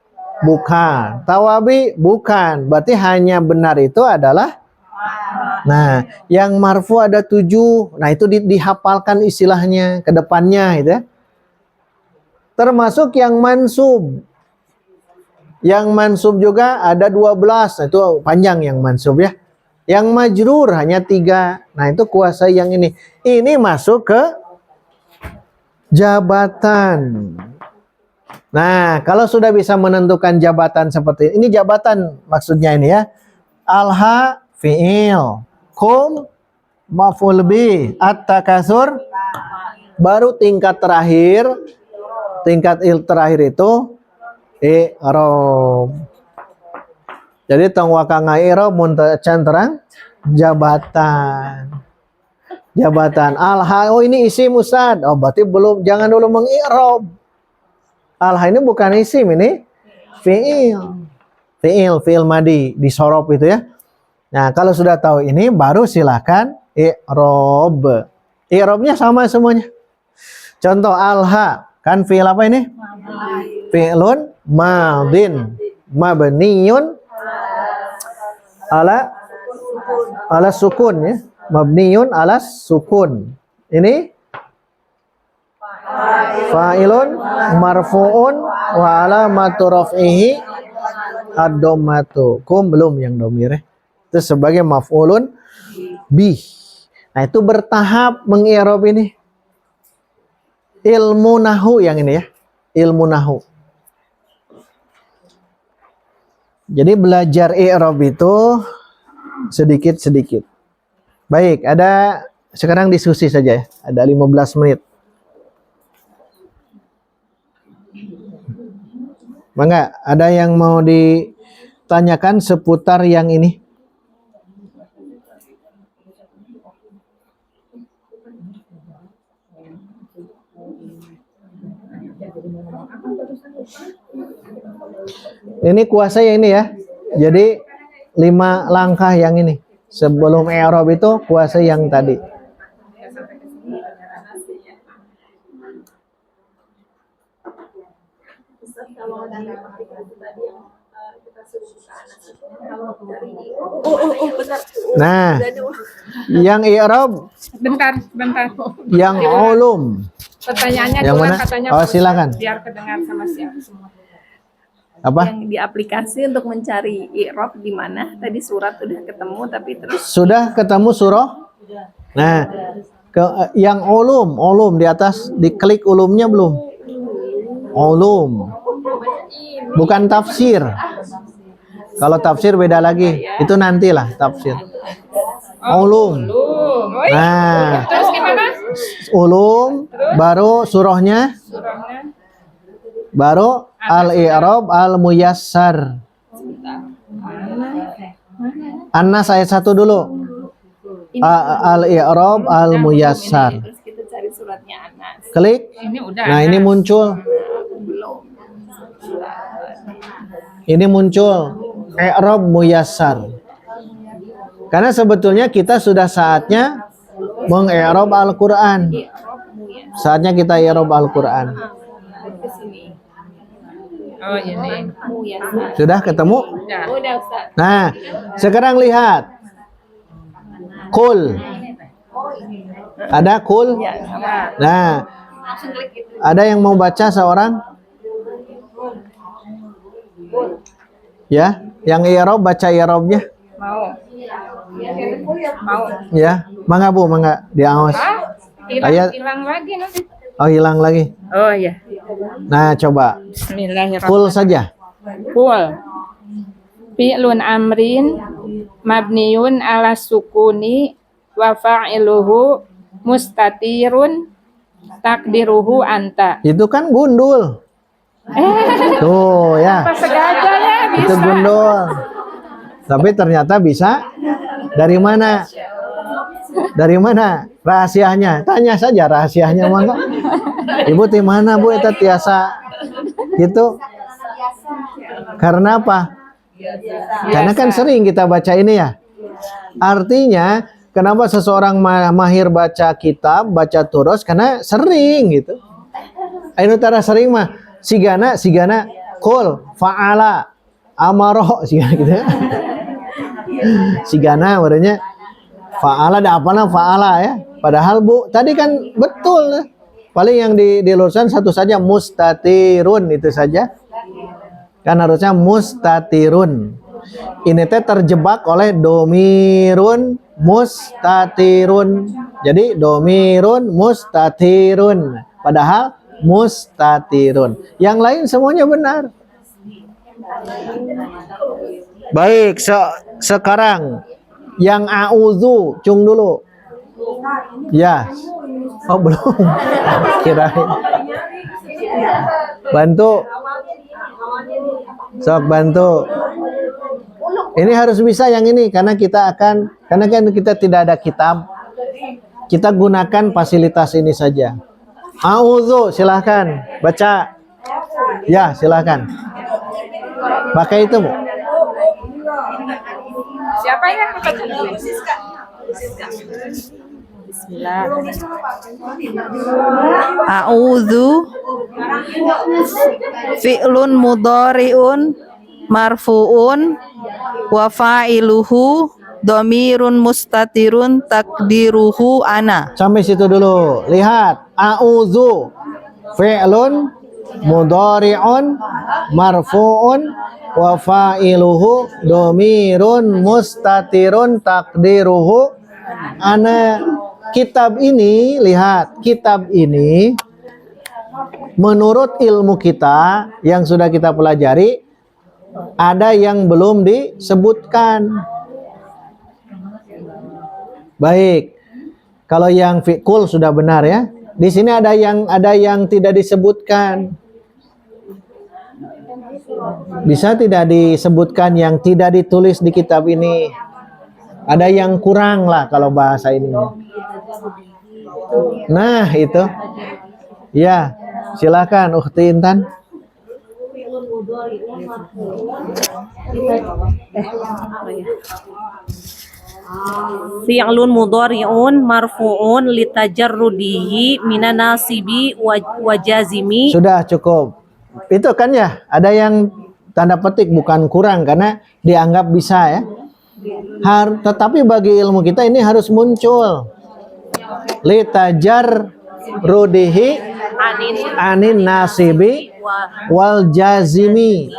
bukan. Tawabi bukan. Berarti hanya benar itu adalah. Nah, yang marfu ada 7. Nah, itu dihafalkan istilahnya ke depannya gitu ya. Termasuk yang mansub. Yang mansub juga ada 12. Nah, itu panjang yang mansub ya. Yang majrur hanya 3. Nah, itu kuasa yang ini. Ini masuk ke jabatan. Nah, kalau sudah bisa menentukan jabatan seperti ini jabatan maksudnya ini ya. Alha fi'il, kum maf'ul bih, at-takatsur baru tingkat terakhir. Tingkat terakhir itu i'rab. Jadi tong wakanga i'rab mun can terang jabatan. Jabatan alha, oh ini isim Ustaz. Oh berarti belum, jangan dulu mengi'rab. Alha ini bukan isim, ini fi'il. Fi'il madi disorob itu ya. Nah, kalau sudah tahu ini baru silakan i'rab. I'rabnya sama semuanya. Contoh alha, kan fi'il apa ini? Fi'lun madin mabniyun ala sukun ya. Mabniyun ala sukun. Ini fa'ilun marfu'un wa alamatu raf'ihi ad-dhammatu. Kum belum yang dhamir ya. Itu sebagai maf'ulun bih. Nah, itu bertahap mengi'rab ini. Ilmu nahu yang ini ya. Ilmu nahu. Jadi belajar i'rab itu sedikit-sedikit. Baik, ada sekarang diskusi saja ya. Ada 15 menit. Mangga, ada yang mau ditanyakan seputar yang ini? Ini kuasa yang ini ya. Jadi 5 langkah yang ini. Sebelum i'rab itu kuasa yang tadi. Nah, yang i'rab Bentar. yang ulum. Pertanyaannya Yang duluan mana? katanya Oh, Pak Ustadz, silakan. biar kedengar sama siapa semua. Apa? Yang di aplikasi untuk mencari i'rab di mana? Tadi surat udah ketemu tapi terus Sudah ketemu surah? Nah, yang ulum di atas diklik ulumnya belum? Ulum. Bukan tafsir. Kalau tafsir beda lagi. Itu nantilah tafsir. Ulum. Nah, Terus gimana? ulum baru surahnya, Surahnya. baru al-i'rab al-muyassar. An-Nas ayat 1 dulu. Al-i'rab al-muyassar. terus kita cari suratnya Anas. Klik. Ini udah. Nah, ini muncul. Belum. Ini muncul i'rab muyassar. Karena sebetulnya kita sudah saatnya meng-i'rab Al-Qur'an. Saatnya kita i'rab Al-Qur'an. Ke sini. Oh ini. Muyassar. Sudah ketemu? Udah. Udah Ustaz. Nah, sekarang lihat. Kul. Ada kul? Ya, sama. Nah, Langsung klik gitu. ada yang mau baca seorang? Ya, yang i'rab baca i'rabnya. Mau. Mau. Ya, mangga Bu, mangga diawas. Ah, Ayat. hilang lagi nanti. Oh, hilang lagi. Oh iya. Nah, coba Bismillahirrahmanirrahim. full saja. Kul. Fi'lun amrin mabniun ala sukuni wa fa'iluhu mustatirun takdiruhu anta. Itu kan gundul. Tuh ya, Apa sengaja ya itu bisa. gundul. Tapi ternyata bisa. Dari mana? Dari mana rahasianya? Tanya saja rahasianya mangga. Ibu di mana Bu eta tiasa gitu? Karena apa? Karena kan sering kita baca ini ya. Artinya kenapa seseorang mahir baca kitab, baca turos? Karena sering gitu. Anu tara sering mah sigana kul fa'ala amaro sigana gitu. Sigana berarti fa'ala ada apa nah fa'ala ya. Padahal Bu tadi kan betul. Paling yang diluruskan satu saja mustatirun itu saja. Kan harusnya mustatirun. Ini teh terjebak oleh domirun mustatirun. Jadi domirun mustatirun. Padahal mustatirun. Yang lain semuanya benar. Baik, sekarang yang a'udzu, cung dulu. Ya. Oh, belum. Kirain. Bantu. Sok bantu. Ini harus bisa yang ini karena kan kita tidak ada kitab. Kita gunakan fasilitas ini saja. A'udzu, silahkan baca. Ya, silahkan. Pakai itu, Bu. Siapa yang Bismillah. A'udzu fi'lun mudhari'un marfu'un wa fa'iluhu dhamirun mustatirun takdiruhu ana. Sampai situ dulu. Lihat, a'udzu fi'lun mudhari'un marfu'un wa fa'iluhu dhamirun mustatirun takdiruhu ana. Kitab ini, lihat, kitab ini menurut ilmu kita yang sudah kita pelajari ada yang belum disebutkan. Baik. Kalau yang fi'kul sudah benar ya. Di sini ada yang tidak disebutkan. Bisa tidak disebutkan yang tidak ditulis di kitab ini? Ada yang kurang lah kalau bahasa ini. Nah, itu. Ya, silakan Ukhti Intan. Fi'lun mudhari'un marfu'un litajarrudihi minan nasibi wa jazimi. Sudah cukup. Itu kan ya, ada yang tanda petik bukan kurang karena dianggap bisa ya. Tetapi bagi ilmu kita ini harus muncul. Litajarrudihi anin nasibi wal jazimi.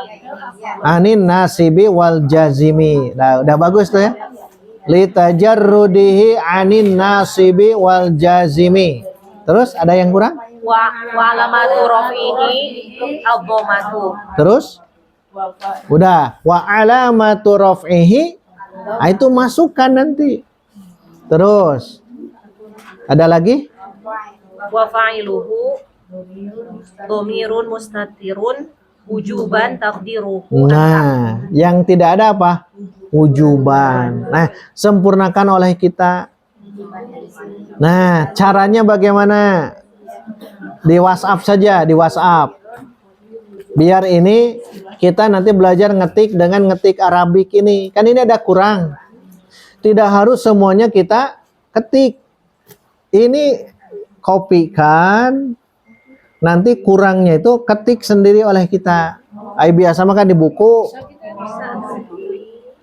Anin nasibi wal jazimi. Nah, udah bagus tuh ya. Litajarrudihi anin nasibi wal jazimi. Terus ada yang kurang? Wa alamatu rafihi ad-dhammatu. Terus? Udah. Wa alamatu raf'ihi. Nah, itu masukkan nanti. Terus. Ada lagi? Wa fa'iluhu dhamirun mustatirun wujuban takdiruhu. Nah, yang tidak ada apa? Wujuban. Nah, sempurnakan oleh kita. Nah, caranya bagaimana? Di WhatsApp saja, di WhatsApp. Biar ini kita nanti belajar ngetik dengan ngetik Arabik ini. Kan ini ada kurang. Tidak harus semuanya kita ketik. Ini kopikan. Nanti kurangnya itu ketik sendiri oleh kita. Biasa mah kan di buku.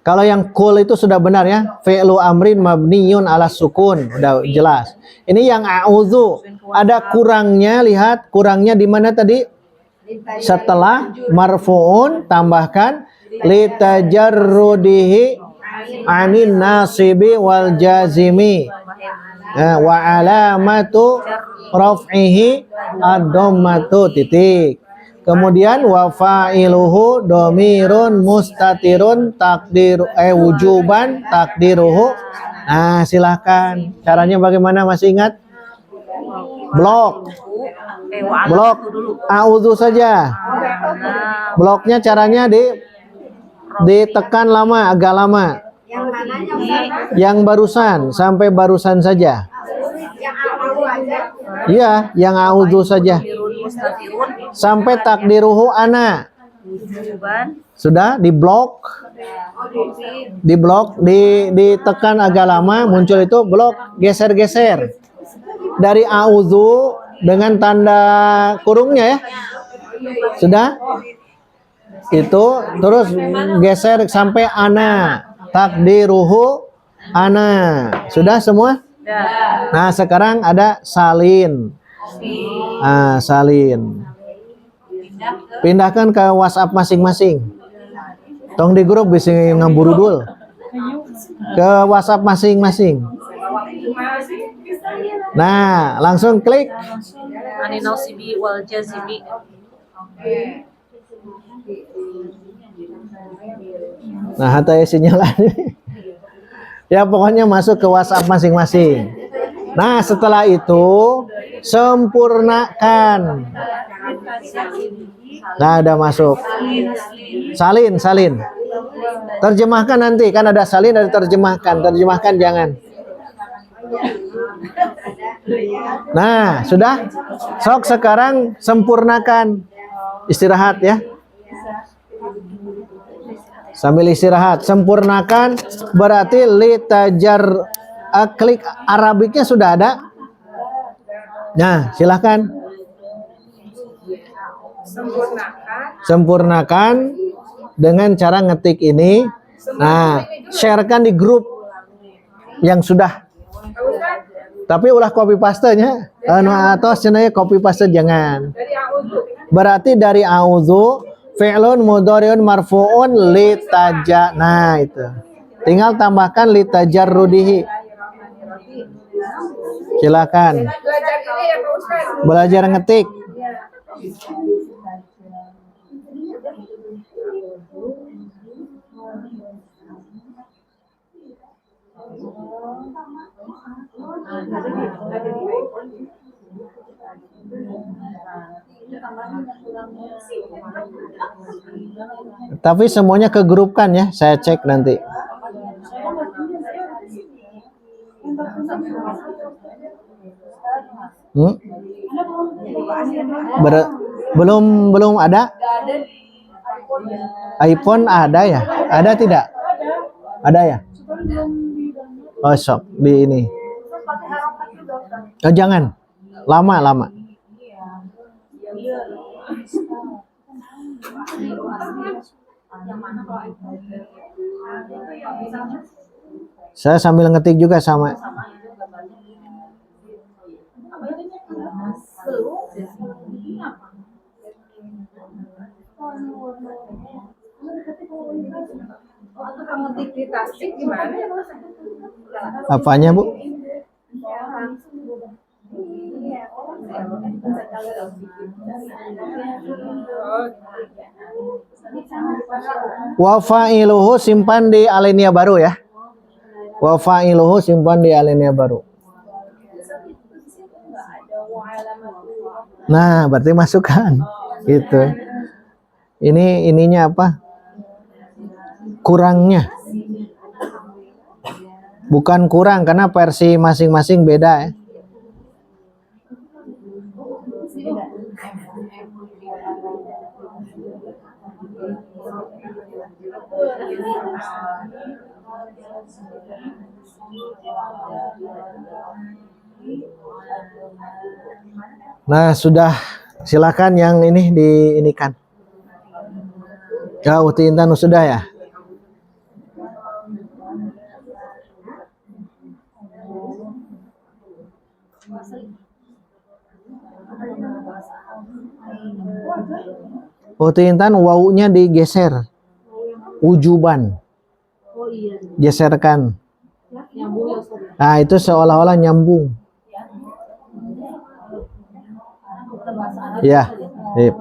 Kalau yang kul itu sudah benar ya. Fi'lu amrin mabniyun ala sukun. Udah jelas. Ini yang a'udzu. Ada kurangnya, lihat kurangnya di mana tadi? Setelah marfu'un tambahkan litajarrudihi anin nasibi wal jazimi. Wa alamatu raf'ihi ad-dhammatu titik. Kemudian wa fa'iluhu dhamirun mustatirun wujuban takdiruhu. Nah, silahkan. Caranya bagaimana, masih ingat? Blok. Blok a'udzu saja. Bloknya caranya ditekan lama, agak lama. Yang barusan, sampai barusan saja. Iya, yang a'udzu saja. Sampai takdiruhu ana. Sudah diblok. Ditekan agak lama, muncul itu blok, geser-geser. Dari a'udzu dengan tanda kurungnya ya. Sudah? Itu terus geser sampai ana. Takdiruhu ana. Sudah semua? Nah, sekarang ada salin. Salin. Pindahkan ke WhatsApp masing-masing. Tong di grup bisa ngamburu dulu. Ke WhatsApp masing-masing. Nah, langsung klik. Aninasibi wal jazimi. Nah, hatta sinyalan. Ya, pokoknya masuk ke WhatsApp masing-masing. Nah, setelah itu sempurnakan. Nah, ada masuk. Salin. Terjemahkan nanti, kan ada salin, ada terjemahkan. Terjemahkan jangan. Nah, sudah. Sok sekarang sempurnakan. Istirahat ya. Sambil istirahat, sempurnakan berarti klik Arabiknya sudah ada. Nah, silahkan. Sempurnakan dengan cara ngetik ini. Nah, sharekan di grup yang sudah. Tapi ulah copy paste-nya. Atau sebenarnya copy paste jangan. Berarti dari a'udzu fi'lun mudhari'un marfu'un nah itu. Tinggal tambahkan litajarrudihi. Silakan. Belajar ngetik. Tapi semuanya ke grup kan ya, saya cek nanti. Belum ada? iPhone ada ya? Ada tidak? Ada ya? Oh, sok di ini. Oh, jangan. Lama. Saya sambil ngetik juga sama. Apanya, Bu? Wa fa'iluhu simpan di alinea baru ya. Wa fa'iluhu simpan di alinea baru. Nah, berarti masukkan. Gitu. Ininya apa? Kurangnya. Bukan kurang karena versi masing-masing beda ya. Nah, sudah, silakan yang ini diinikan. Ya, Uti Intan sudah ya? Uti Intan wawunya digeser. Ujuban. Oh iya, Geserkan. nyambung ya Ustaz. Nah, itu seolah-olah nyambung. Ya. Sip.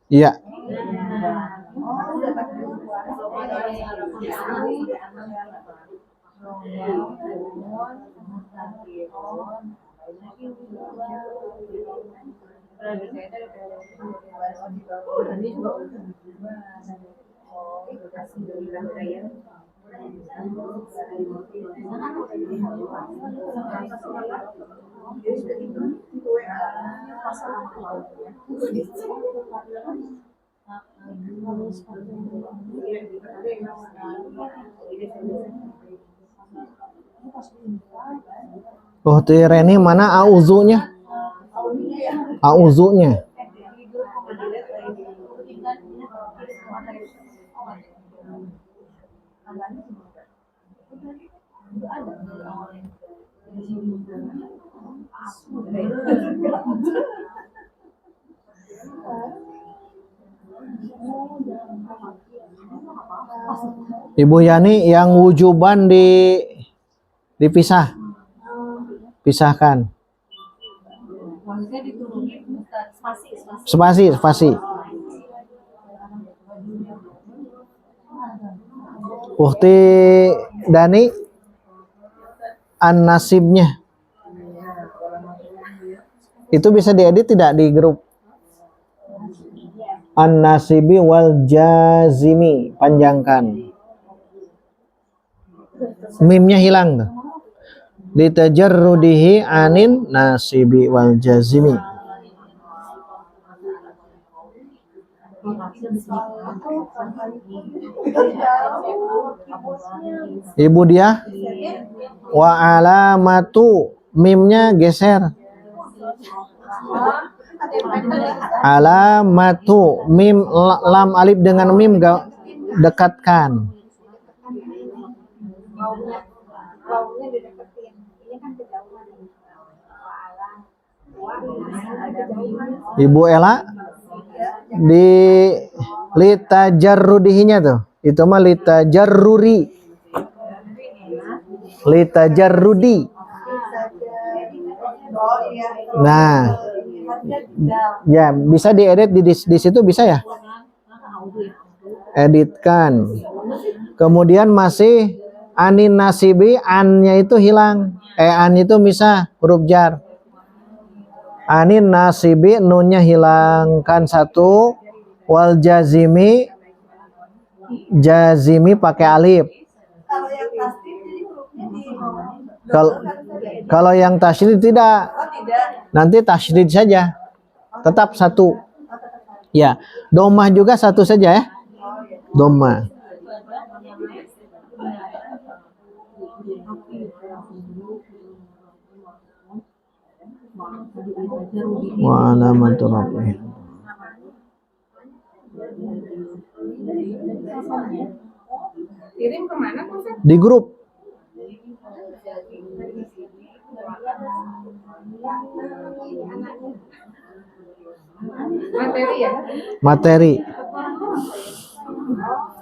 Iya. Oh, Reni mana auzunya? Auzunya. Ibu Yani, yang wujuban dipisah. Pisahkan. Spasi. Ukti Dani, an-nasibnya itu bisa diedit tidak di grup? An-nasibi wal jazimi, panjangkan. Mimnya hilang tuh. Litajarrudihi anin nasibi wal jazimi. Ibu dia wa alamatu, mimnya geser. Alamatu, mim lam alif dengan mim dekatkan. Ibu Ella di litajarrudihinya tuh. Itu mah litajarruri. Litajarrudi. Nah, ya bisa diedit di situ, bisa ya? Editkan. Kemudian masih anin nasibi, annya itu hilang. An itu misah, huruf jar. Anin nasibi, nunnya hilangkan satu. Wal jazimi, jazimi pakai alif. Kalau yang tasydid tidak, nanti tasydid saja, tetap satu. Ya, domah juga satu saja ya, domah. Wa alamatur rabbih. Kirim kemana tuh? Di grup. Materi ya? Materi.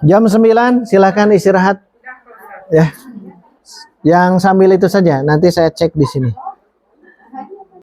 Jam 9 silakan istirahat. Ya. Yang sambil itu saja, nanti saya cek di sini.